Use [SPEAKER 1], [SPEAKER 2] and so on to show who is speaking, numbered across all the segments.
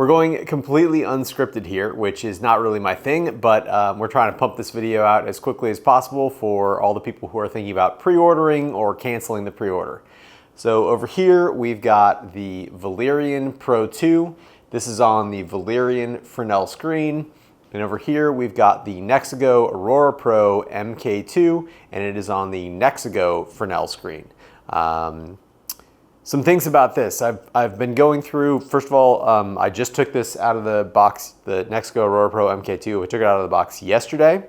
[SPEAKER 1] We're going completely unscripted here, which is not really my thing, but we're trying to pump this video out as quickly as possible for all the people who are thinking about pre-ordering or canceling the pre-order. So over here, we've got the Valerion Pro 2. This is on the Valerion Fresnel screen. And over here, we've got the Nexigo Aurora Pro MKII, and it is on the Nexigo Fresnel screen. Some things about this. I've been going through, first of all, I just took this out of the box, the Nexigo Aurora Pro MKII. I took it out of the box yesterday.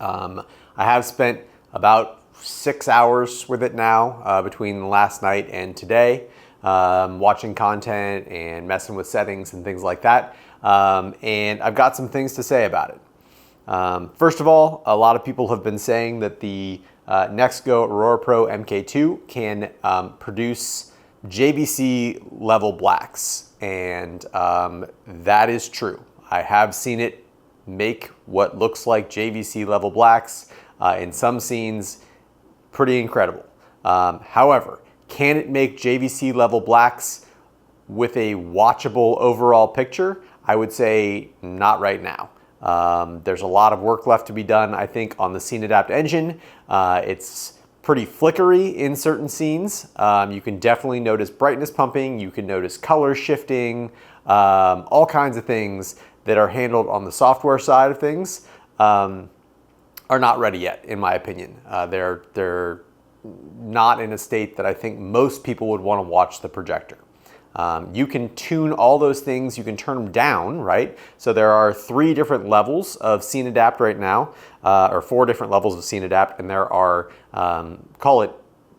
[SPEAKER 1] I have spent about 6 hours with it now, between last night and today, watching content and messing with settings and things like that. And I've got some things to say about it. First of all, a lot of people have been saying that the Nexigo Aurora Pro MKII can produce JVC level blacks, and that is true. I have seen it make what looks like JVC level blacks in some scenes. Pretty incredible. However, can it make JVC level blacks with a watchable overall picture? I would say not right now. There's a lot of work left to be done, I think, on the Scene Adapt engine. It's pretty flickery in certain scenes. You can definitely notice brightness pumping, you can notice color shifting, all kinds of things that are handled on the software side of things are not ready yet, in my opinion. They're not in a state that I think most people would want to watch the projector. You can tune all those things, you can turn them down, right? So there are 3 different levels of Scene Adapt right now, or 4 different levels of Scene Adapt, and there are, call it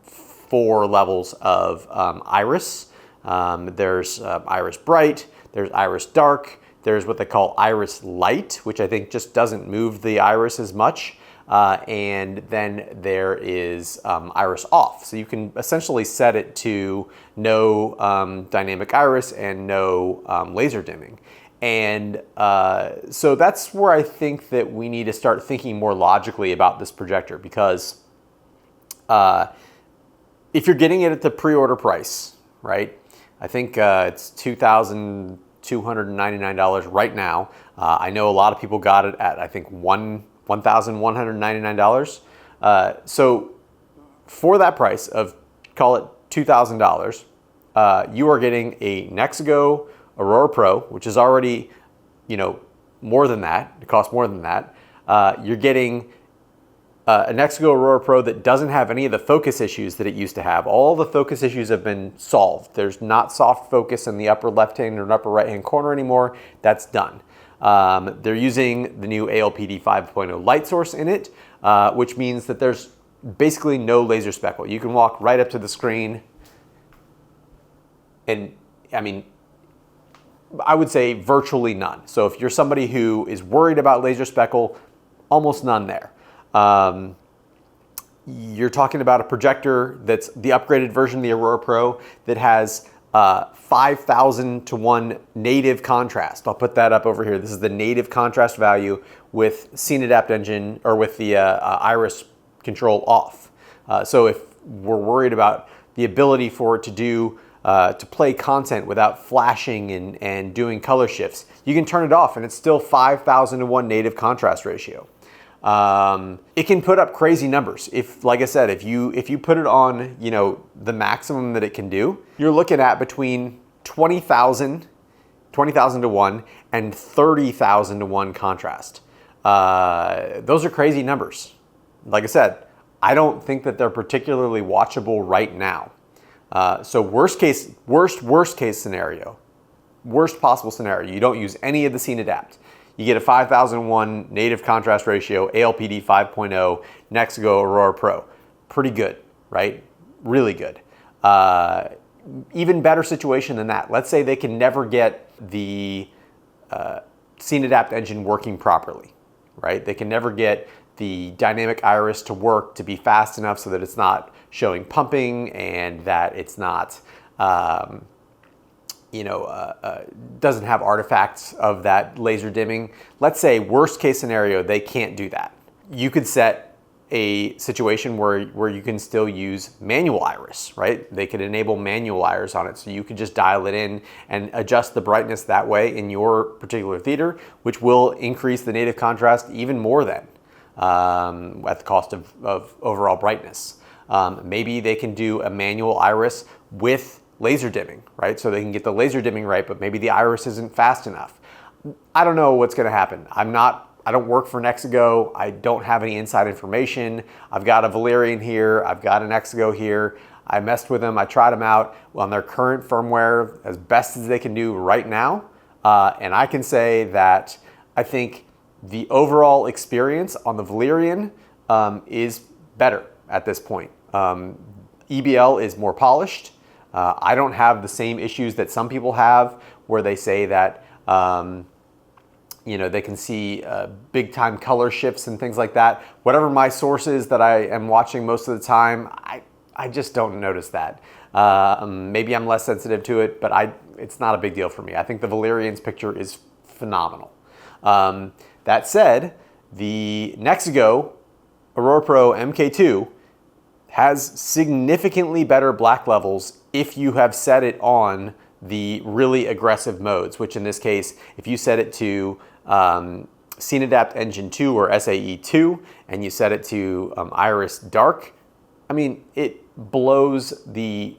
[SPEAKER 1] 4 levels of iris. There's iris bright, there's iris dark, there's what they call iris light, which I think just doesn't move the iris as much. And then there is iris off. So you can essentially set it to no dynamic iris and no laser dimming. And so that's where I think that we need to start thinking more logically about this projector, because if you're getting it at the pre-order price, right? I think it's $2,299 right now. I know a lot of people got it at, I think, $1,199. So for that price of, call it $2,000, you are getting a Nexigo Aurora Pro, which is already, more than that. It costs more than that. You're getting a Nexigo Aurora Pro that doesn't have any of the focus issues that it used to have. All the focus issues have been solved. There's not soft focus in the upper left-hand or upper right-hand corner anymore. That's done. They're using the new ALPD 5.0 light source in it, which means that there's basically no laser speckle. You can walk right up to the screen, and I mean, I would say virtually none. So if you're somebody who is worried about laser speckle, almost none there. You're talking about a projector that's the upgraded version of the Aurora Pro that has 5,000 to 1 native contrast. I'll put that up over here. This is the native contrast value with Scene Adapt engine, or with the iris control off. So if we're worried about the ability for it to do to play content without flashing and doing color shifts, you can turn it off and it's still 5,000 to 1 native contrast ratio. It can put up crazy numbers. If, like I said, if you put it on, the maximum that it can do, you're looking at between 20,000 to 1 and 30,000 to 1 contrast. Those are crazy numbers. Like I said, I don't think that they're particularly watchable right now. So worst case scenario, worst possible scenario, you don't use any of the Scene Adapt. You get a 5,001 native contrast ratio, ALPD 5.0, Nexigo Aurora Pro. Pretty good, right? Really good. Even better situation than that. Let's say they can never get the Scene Adapt engine working properly, right? They can never get the dynamic iris to work, to be fast enough so that it's not showing pumping and that it's not doesn't have artifacts of that laser dimming. Let's say worst case scenario, they can't do that. You could set a situation where you can still use manual iris, right? They could enable manual iris on it, so you could just dial it in and adjust the brightness that way in your particular theater, which will increase the native contrast even more than at the cost of overall brightness. Maybe they can do a manual iris with laser dimming, right? So they can get the laser dimming right, but maybe the iris isn't fast enough. I don't know what's going to happen. I don't work for Nexigo. I don't have any inside information. I've got a Valerion here. I've got a Nexigo here. I messed with them. I tried them out on their current firmware as best as they can do right now. And I can say that I think the overall experience on the Valerion is better at this point. EBL is more polished. I don't have the same issues that some people have where they say that they can see big time color shifts and things like that. Whatever my source is that I am watching most of the time, I just don't notice that. Maybe I'm less sensitive to it, but it's not a big deal for me. I think the Valerion's picture is phenomenal. That said, the Nexigo Aurora Pro MK2 has significantly better black levels if you have set it on the really aggressive modes, which in this case, if you set it to Scene Adapt Engine 2 or SAE 2, and you set it to Iris Dark, I mean, it blows the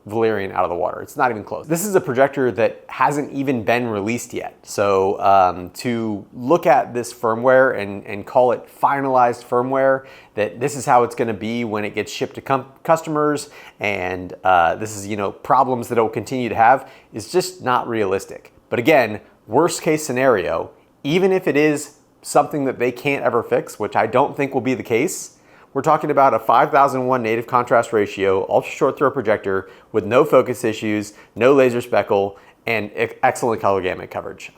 [SPEAKER 1] Valerion out of the water. It's not even close. This is a projector that hasn't even been released yet. So to look at this firmware and call it finalized firmware, that this is how it's gonna be when it gets shipped to customers, and this is, problems that it will continue to have, is just not realistic. But again, worst case scenario, even if it is something that they can't ever fix, which I don't think will be the case, we're talking about a 5001 native contrast ratio, ultra short throw projector with no focus issues, no laser speckle, and excellent color gamut coverage.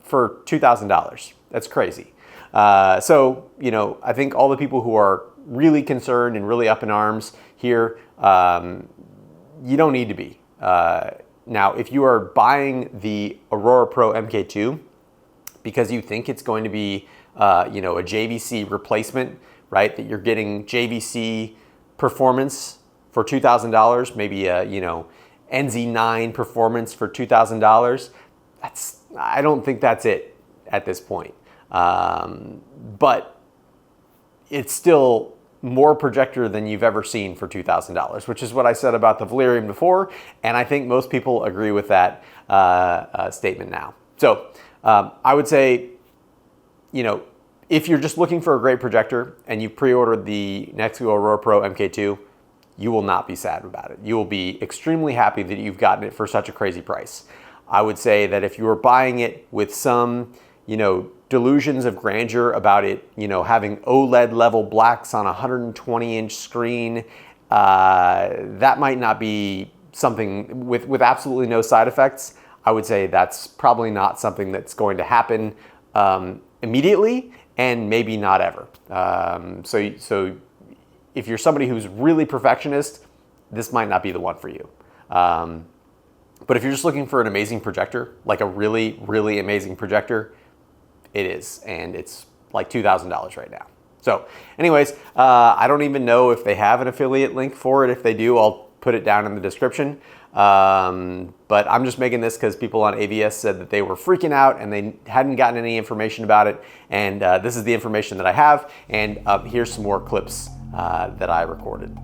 [SPEAKER 1] For $2,000, that's crazy. So, I think all the people who are really concerned and really up in arms here, you don't need to be. Now, if you are buying the Aurora Pro MK2 because you think it's going to be, a JVC replacement, right? That you're getting JVC performance for $2,000, maybe a, NZ9 performance for $2,000. I don't think that's it at this point. But it's still more projector than you've ever seen for $2,000, which is what I said about the Valerion before. And I think most people agree with that statement now. So I would say, if you're just looking for a great projector and you pre-ordered the Nexigo Aurora Pro MK2, you will not be sad about it. You will be extremely happy that you've gotten it for such a crazy price. I would say that if you were buying it with some, delusions of grandeur about it, having OLED level blacks on a 120-inch screen, that might not be something with absolutely no side effects. I would say that's probably not something that's going to happen immediately, and maybe not ever. So if you're somebody who's really perfectionist, this might not be the one for you. But if you're just looking for an amazing projector, like a really, really amazing projector, it is, and it's like $2,000 right now. So anyways, I don't even know if they have an affiliate link for it. If they do, I'll put it down in the description. But I'm just making this because people on AVS said that they were freaking out and they hadn't gotten any information about it. And this is the information that I have. And here's some more clips that I recorded.